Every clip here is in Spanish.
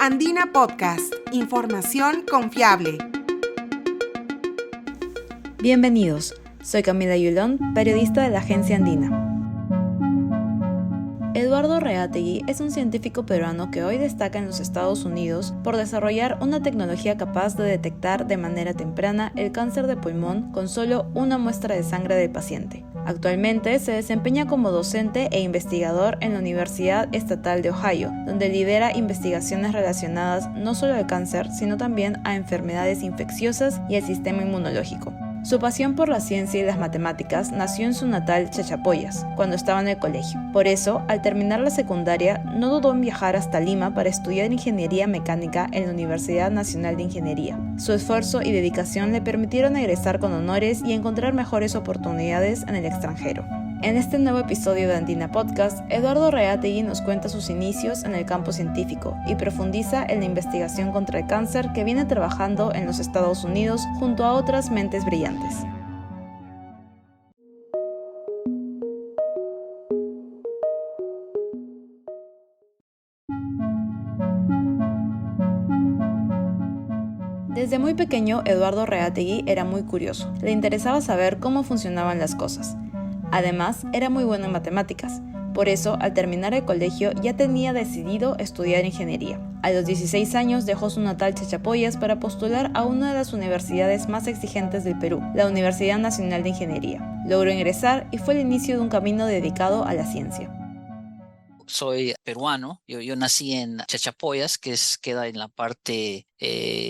Andina Podcast, información confiable. Bienvenidos, soy Camila Yulón, periodista de la agencia Andina. Eduardo Reategui es un científico peruano que hoy destaca en los Estados Unidos por desarrollar una tecnología capaz de detectar de manera temprana el cáncer de pulmón con solo una muestra de sangre del paciente. Actualmente se desempeña como docente e investigador en la Universidad Estatal de Ohio, donde lidera investigaciones relacionadas no solo al cáncer, sino también a enfermedades infecciosas y al sistema inmunológico. Su pasión por la ciencia y las matemáticas nació en su natal Chachapoyas, cuando estaba en el colegio. Por eso, al terminar la secundaria, no dudó en viajar hasta Lima para estudiar ingeniería mecánica en la Universidad Nacional de Ingeniería. Su esfuerzo y dedicación le permitieron egresar con honores y encontrar mejores oportunidades en el extranjero. En este nuevo episodio de Andina Podcast, Eduardo Reategui nos cuenta sus inicios en el campo científico y profundiza en la investigación contra el cáncer que viene trabajando en los Estados Unidos junto a otras mentes brillantes. Desde muy pequeño, Eduardo Reategui era muy curioso. Le interesaba saber cómo funcionaban las cosas. Además, era muy bueno en matemáticas. Por eso, al terminar el colegio, ya tenía decidido estudiar ingeniería. A los 16 años dejó su natal Chachapoyas para postular a una de las universidades más exigentes del Perú, la Universidad Nacional de Ingeniería. Logró ingresar y fue el inicio de un camino dedicado a la ciencia. Soy peruano, yo nací en Chachapoyas, queda en la parte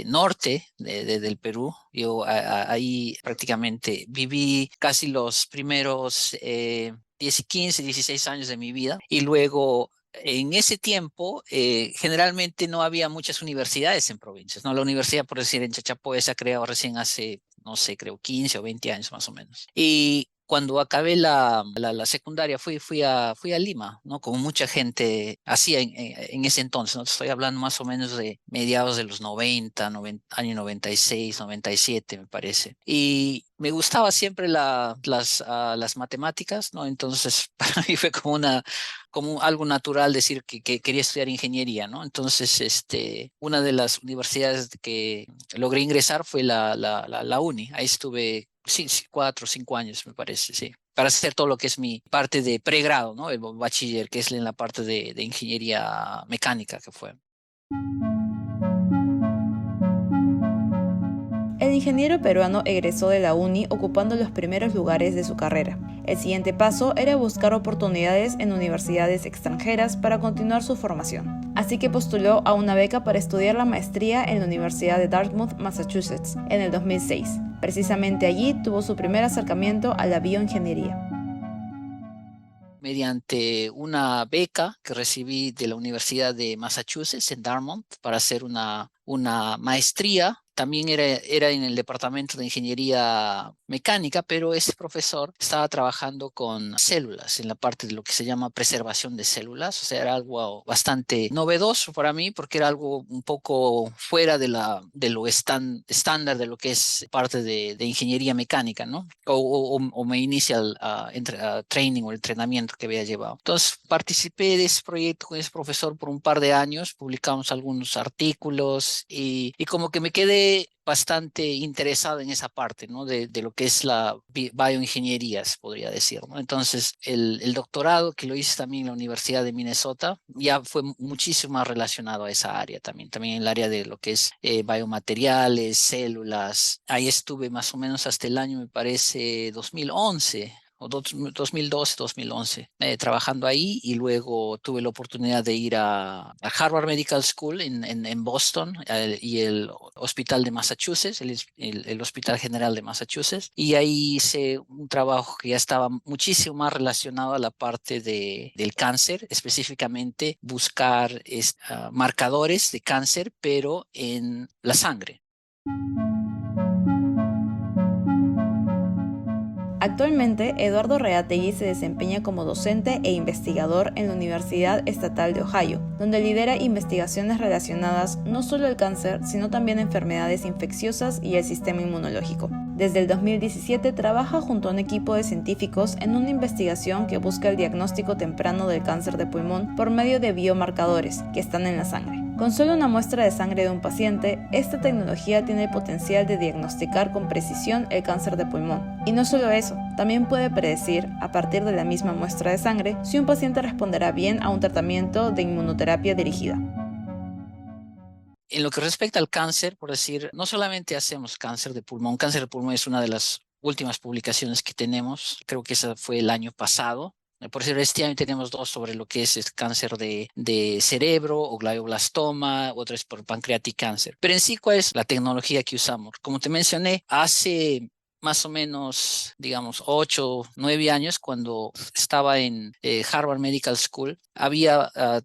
norte del Perú. Yo ahí prácticamente viví casi los primeros 15, 16 años de mi vida, y luego en ese tiempo generalmente no había muchas universidades en provincias, ¿no? La universidad, por decir, en Chachapoyas se ha creado recién hace, no sé, creo 15 o 20 años más o menos. Y cuando acabé la secundaria fui a Lima, ¿no? Como mucha gente hacía en ese entonces, ¿no? Estoy hablando más o menos de mediados de los 90, año 96, 97 me parece. Y me gustaba siempre las matemáticas, ¿no? Entonces para mí fue como algo natural decir que quería estudiar ingeniería, ¿no? Entonces, una de las universidades que logré ingresar fue la UNI. Ahí estuve 4 o 5 años, me parece, sí, para hacer todo lo que es mi parte de pregrado, ¿no? El bachiller, que es en la parte de ingeniería mecánica que fue. El ingeniero peruano egresó de la UNI ocupando los primeros lugares de su carrera. El siguiente paso era buscar oportunidades en universidades extranjeras para continuar su formación. Así que postuló a una beca para estudiar la maestría en la Universidad de Dartmouth, Massachusetts, en el 2006. Precisamente allí tuvo su primer acercamiento a la bioingeniería. Mediante una beca que recibí de la Universidad de Massachusetts en Dartmouth para hacer una maestría. También era en el departamento de ingeniería mecánica, pero ese profesor estaba trabajando con células, en la parte de lo que se llama preservación de células. O sea, era algo bastante novedoso para mí, porque era algo un poco fuera de lo estándar de lo que es parte de ingeniería mecánica, ¿no? O mi inicial training o entrenamiento que había llevado. Entonces, participé de ese proyecto con ese profesor por un par de años, publicamos algunos artículos y como que me quedé bastante interesado en esa parte, ¿no? De lo que es la bioingeniería, se podría decir, ¿no? Entonces, el doctorado que lo hice también en la Universidad de Minnesota ya fue muchísimo más relacionado a esa área también en el área de lo que es biomateriales, células. Ahí estuve más o menos hasta el año, me parece, 2011. O 2012, 2011, trabajando ahí, y luego tuve la oportunidad de ir a Harvard Medical School en Boston, y el Hospital de Massachusetts, el Hospital General de Massachusetts, y ahí hice un trabajo que ya estaba muchísimo más relacionado a la parte del cáncer, específicamente buscar marcadores de cáncer, pero en la sangre. Actualmente, Eduardo Reategui se desempeña como docente e investigador en la Universidad Estatal de Ohio, donde lidera investigaciones relacionadas no solo al cáncer, sino también a enfermedades infecciosas y el sistema inmunológico. Desde el 2017 trabaja junto a un equipo de científicos en una investigación que busca el diagnóstico temprano del cáncer de pulmón por medio de biomarcadores que están en la sangre. Con solo una muestra de sangre de un paciente, esta tecnología tiene el potencial de diagnosticar con precisión el cáncer de pulmón. Y no solo eso, también puede predecir, a partir de la misma muestra de sangre, si un paciente responderá bien a un tratamiento de inmunoterapia dirigida. En lo que respecta al cáncer, por decir, no solamente hacemos cáncer de pulmón. Cáncer de pulmón es una de las últimas publicaciones que tenemos. Creo que esa fue el año pasado. Por decir, este año tenemos dos sobre lo que es el cáncer de cerebro o glioblastoma, otro es por pancreatic cáncer. Pero en sí, ¿cuál es la tecnología que usamos? Como te mencioné, hace más o menos, digamos, 8, 9 años, cuando estaba en Harvard Medical School,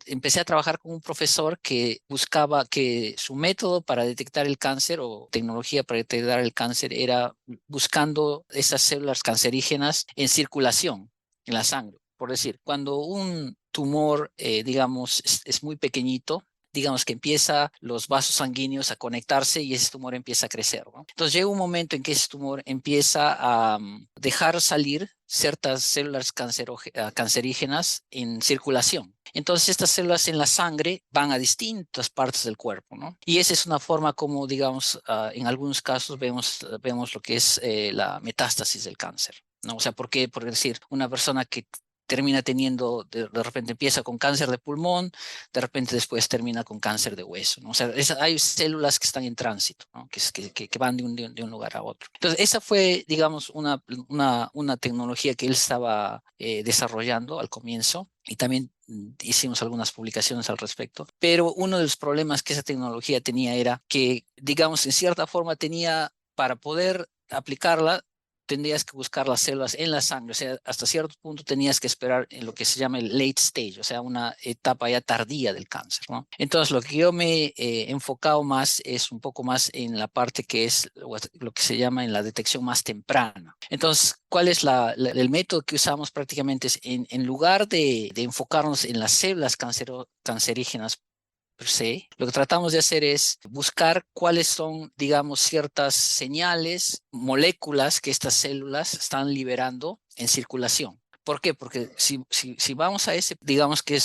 empecé a trabajar con un profesor que buscaba que su método para detectar el cáncer o tecnología para detectar el cáncer era buscando esas células cancerígenas en circulación en la sangre. Por decir, cuando un tumor, digamos, es muy pequeñito, digamos que empieza los vasos sanguíneos a conectarse y ese tumor empieza a crecer, ¿no? Entonces llega un momento en que ese tumor empieza a dejar salir ciertas células cancerígenas en circulación. Entonces estas células en la sangre van a distintas partes del cuerpo, ¿no? Y esa es una forma como, digamos, en algunos casos vemos lo que es la metástasis del cáncer, ¿no? O sea, ¿por qué? Por decir, una persona que termina teniendo, de repente empieza con cáncer de pulmón, de repente después termina con cáncer de hueso, ¿no? O sea, hay células que están en tránsito, ¿no? Que van de un lugar a otro. Entonces, esa fue, digamos, una tecnología que él estaba desarrollando al comienzo y también hicimos algunas publicaciones al respecto. Pero uno de los problemas que esa tecnología tenía era que, digamos, en cierta forma para poder aplicarla, tendrías que buscar las células en la sangre, o sea, hasta cierto punto tenías que esperar en lo que se llama el late stage, o sea, una etapa ya tardía del cáncer, ¿no? Entonces, lo que yo me he enfocado más es un poco más en la parte que es lo que se llama en la detección más temprana. Entonces, ¿cuál es el método que usamos prácticamente? Es en lugar de enfocarnos en las células cancerígenas, sí, lo que tratamos de hacer es buscar cuáles son, digamos, ciertas señales, moléculas que estas células están liberando en circulación. ¿Por qué? Porque si vamos a ese, digamos que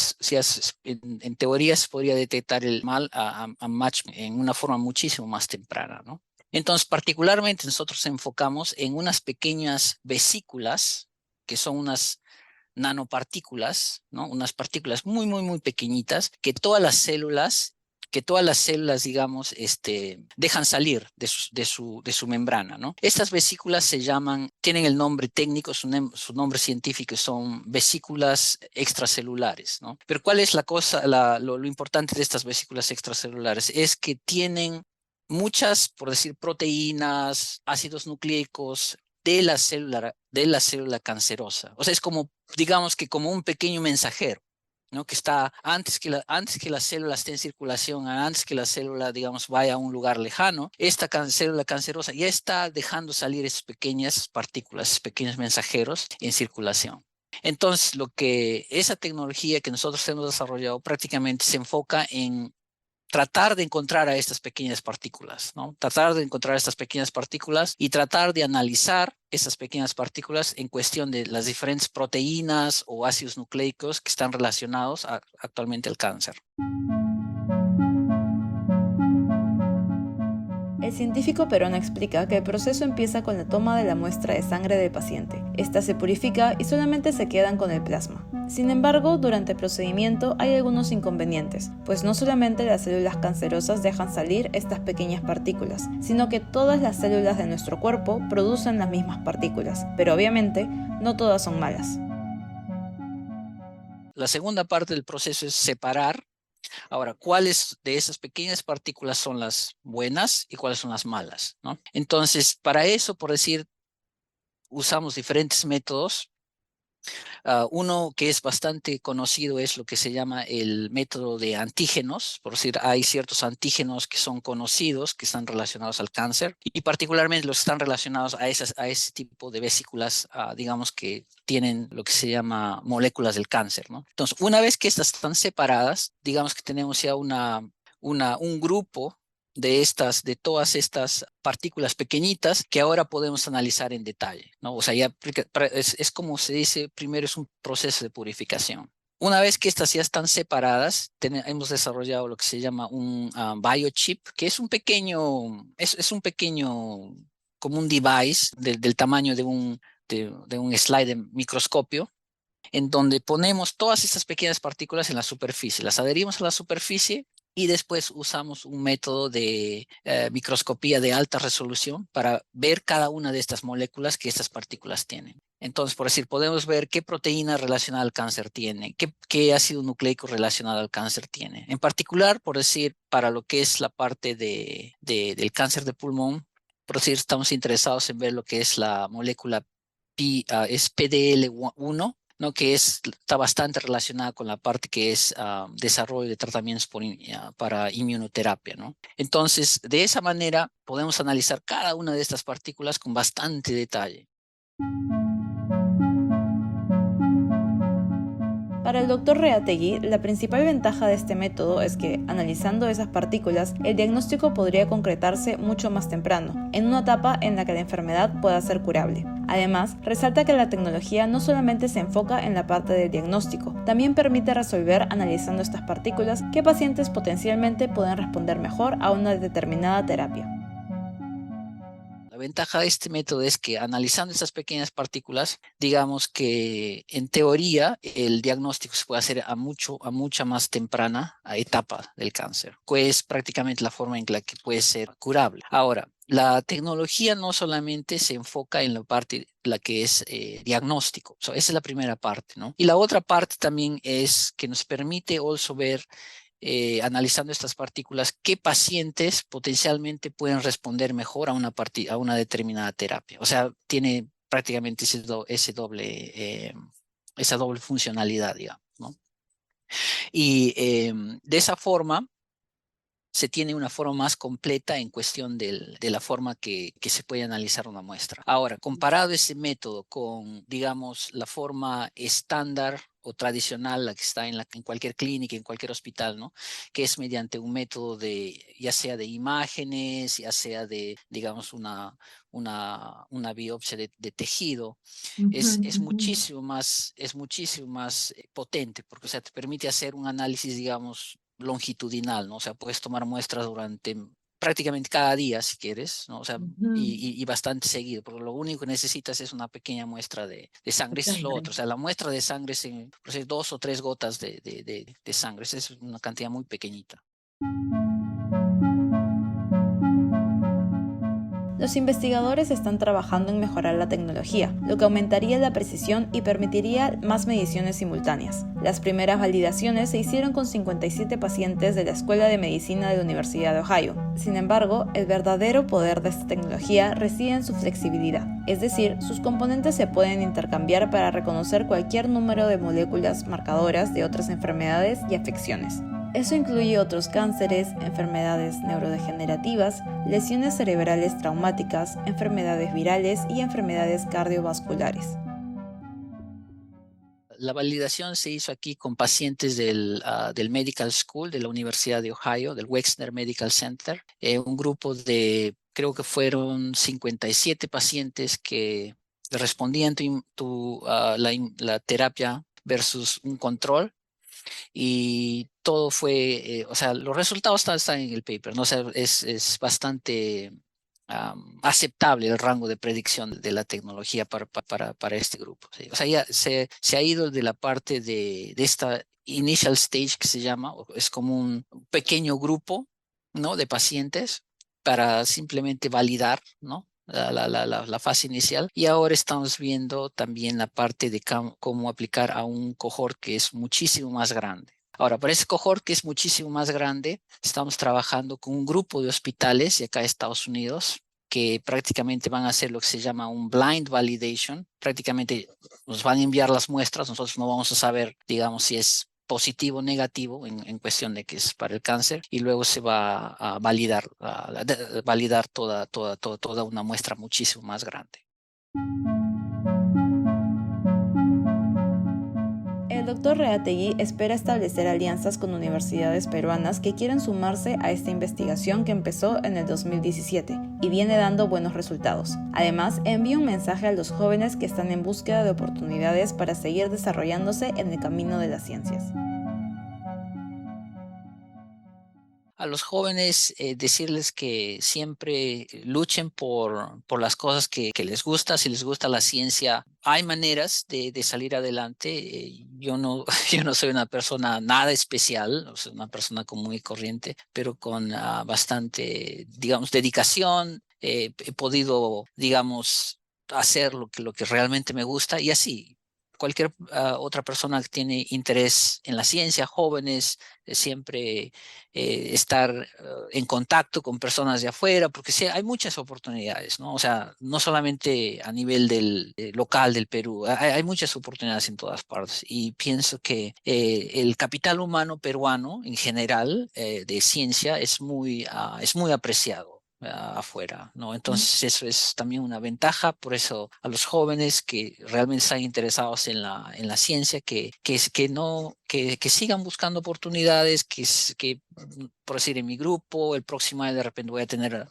en teoría se podría detectar el mal a match en una forma muchísimo más temprana, ¿no? Entonces, particularmente nosotros enfocamos en unas pequeñas vesículas, que son unas nanopartículas, ¿no? Unas partículas muy, muy, muy pequeñitas que todas las células, digamos, dejan salir de su membrana, ¿no? Estas vesículas tienen el nombre técnico, su nombre científico son vesículas extracelulares, ¿no? Pero ¿cuál es la cosa, lo importante de estas vesículas extracelulares? Es que tienen muchas, por decir, proteínas, ácidos nucleicos de la célula cancerosa. O sea, es como, digamos que como un pequeño mensajero, ¿no? Que está antes que la célula esté en circulación, antes que la célula, digamos, vaya a un lugar lejano, esta célula cancerosa ya está dejando salir esas pequeñas partículas, esos pequeños mensajeros en circulación. Entonces, esa tecnología que nosotros hemos desarrollado prácticamente se enfoca en tratar de encontrar a estas pequeñas partículas, ¿no? Tratar de encontrar estas pequeñas partículas y tratar de analizar esas pequeñas partículas en cuestión de las diferentes proteínas o ácidos nucleicos que están relacionados actualmente al cáncer. El científico peruano explica que el proceso empieza con la toma de la muestra de sangre del paciente. Esta se purifica y solamente se quedan con el plasma. Sin embargo, durante el procedimiento hay algunos inconvenientes, pues no solamente las células cancerosas dejan salir estas pequeñas partículas, sino que todas las células de nuestro cuerpo producen las mismas partículas, pero obviamente no todas son malas. La segunda parte del proceso es separar. Ahora, ¿cuáles de esas pequeñas partículas son las buenas y cuáles son las malas, ¿no? Entonces, para eso, por decir, usamos diferentes métodos. Uno que es bastante conocido es lo que se llama el método de antígenos. Por decir, hay ciertos antígenos que son conocidos, que están relacionados al cáncer, y particularmente los que están relacionados a ese tipo de vesículas, digamos que tienen lo que se llama moléculas del cáncer, ¿no? Entonces, una vez que estas están separadas, digamos que tenemos ya un grupo de todas estas partículas pequeñitas que ahora podemos analizar en detalle, ¿no? O sea, ya es como se dice, primero es un proceso de purificación. Una vez que estas ya están separadas, hemos desarrollado lo que se llama un biochip, que es un pequeño, es un pequeño, como un device del tamaño de un slide de microscopio, en donde ponemos todas estas pequeñas partículas en la superficie, las adherimos a la superficie y después usamos un método de microscopía de alta resolución para ver cada una de estas moléculas que estas partículas tienen. Entonces, por decir, podemos ver qué proteína relacionada al cáncer tiene, qué ácido nucleico relacionado al cáncer tiene. En particular, por decir, para lo que es la parte del cáncer de pulmón, por decir, estamos interesados en ver lo que es la molécula es PDL1, ¿no? Que está bastante relacionada con la parte que es desarrollo de tratamientos para inmunoterapia, ¿no? Entonces, de esa manera podemos analizar cada una de estas partículas con bastante detalle. Para el doctor Reategui, la principal ventaja de este método es que, analizando esas partículas, el diagnóstico podría concretarse mucho más temprano, en una etapa en la que la enfermedad pueda ser curable. Además, resalta que la tecnología no solamente se enfoca en la parte del diagnóstico, también permite resolver analizando estas partículas qué pacientes potencialmente pueden responder mejor a una determinada terapia. La ventaja de este método es que analizando estas pequeñas partículas, digamos que en teoría el diagnóstico se puede hacer a mucha más temprana etapa del cáncer, que es prácticamente la forma en la que puede ser curable. Ahora, la tecnología no solamente se enfoca en la parte, la que es diagnóstico, esa es la primera parte, ¿no? Y la otra parte también es que nos permite also ver analizando estas partículas, qué pacientes potencialmente pueden responder mejor a una determinada terapia. O sea, tiene prácticamente esa doble funcionalidad, digamos, ¿no? Y de esa forma se tiene una forma más completa en cuestión de la forma que se puede analizar una muestra. Ahora, comparado ese método con, digamos, la forma estándar o tradicional, la que está en cualquier clínica, en cualquier hospital, ¿no? Que es mediante un método ya sea de imágenes, ya sea de, digamos, una biopsia de tejido, es muchísimo más potente, porque, o sea, te permite hacer un análisis, digamos, longitudinal, ¿no? O sea, puedes tomar muestras durante prácticamente cada día, si quieres, ¿no? O sea, y bastante seguido, porque lo único que necesitas es una pequeña muestra de sangre. Eso es lo otro. O sea, la muestra de sangre es por decir, 2 o 3 gotas de sangre. Esa es una cantidad muy pequeñita. Los investigadores están trabajando en mejorar la tecnología, lo que aumentaría la precisión y permitiría más mediciones simultáneas. Las primeras validaciones se hicieron con 57 pacientes de la Escuela de Medicina de la Universidad de Ohio. Sin embargo, el verdadero poder de esta tecnología reside en su flexibilidad, es decir, sus componentes se pueden intercambiar para reconocer cualquier número de moléculas marcadoras de otras enfermedades y afecciones. Eso incluye otros cánceres, enfermedades neurodegenerativas, lesiones cerebrales traumáticas, enfermedades virales y enfermedades cardiovasculares. La validación se hizo aquí con pacientes del Medical School de la Universidad de Ohio, del Wexner Medical Center, un grupo de, creo que fueron 57 pacientes que respondían la terapia versus un control. Y todo fue, o sea, los resultados están en el paper, ¿no? O sea, es bastante aceptable el rango de predicción de la tecnología para este grupo, ¿sí? O sea, ya se ha ido de la parte de esta initial stage que se llama, es como un pequeño grupo, ¿no? De pacientes para simplemente validar, ¿no? La fase inicial, y ahora estamos viendo también la parte de cómo aplicar a un cohort que es muchísimo más grande. Ahora, para ese cohort que es muchísimo más grande, estamos trabajando con un grupo de hospitales de acá de Estados Unidos que prácticamente van a hacer lo que se llama un blind validation. Prácticamente nos van a enviar las muestras, nosotros no vamos a saber, digamos, si es positivo o negativo en cuestión de que es para el cáncer, y luego se va a validar toda una muestra muchísimo más grande. El doctor Reategui espera establecer alianzas con universidades peruanas que quieren sumarse a esta investigación que empezó en el 2017 y viene dando buenos resultados. Además, envía un mensaje a los jóvenes que están en búsqueda de oportunidades para seguir desarrollándose en el camino de las ciencias. A los jóvenes decirles que siempre luchen por las cosas que les gusta. Si les gusta la ciencia, hay maneras de salir adelante. Yo no soy una persona nada especial, o sea, una persona común y corriente, pero con bastante, digamos, dedicación. He podido, digamos, hacer lo que realmente me gusta y así. Cualquier otra persona que tiene interés en la ciencia, jóvenes, siempre estar en contacto con personas de afuera, porque sí, hay muchas oportunidades, ¿no? O sea, no solamente a nivel local del Perú, hay muchas oportunidades en todas partes. Y pienso que el capital humano peruano en general de ciencia es muy apreciado afuera, ¿no? Entonces eso es también una ventaja. Por eso a los jóvenes que realmente están interesados en la ciencia, que sigan buscando oportunidades, que por decir, en mi grupo, el próximo año de repente voy a tener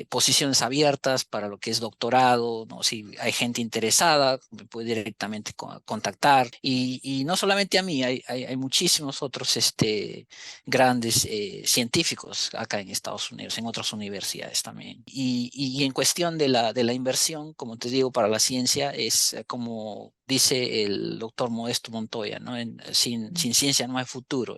posiciones abiertas para lo que es doctorado, ¿no? Si hay gente interesada, me puede directamente contactar. Y no solamente a mí, hay muchísimos otros grandes científicos acá en Estados Unidos, en otras universidades también. Y en cuestión de la inversión, como te digo, para la ciencia es como dice el doctor Modesto Montoya, ¿no? Sin ciencia no hay futuro.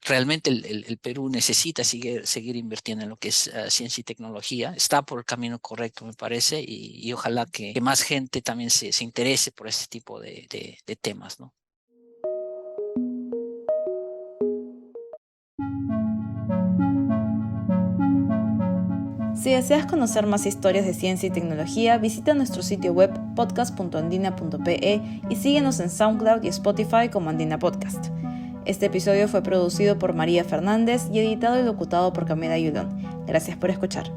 Realmente el Perú necesita seguir invirtiendo en lo que es ciencia y tecnología. Está por el camino correcto, me parece, y ojalá que más gente también se interese por este tipo de temas, ¿no? Si deseas conocer más historias de ciencia y tecnología, visita nuestro sitio web podcast.andina.pe y síguenos en SoundCloud y Spotify como Andina Podcast. Este episodio fue producido por María Fernández y editado y locutado por Camila Yulón. Gracias por escuchar.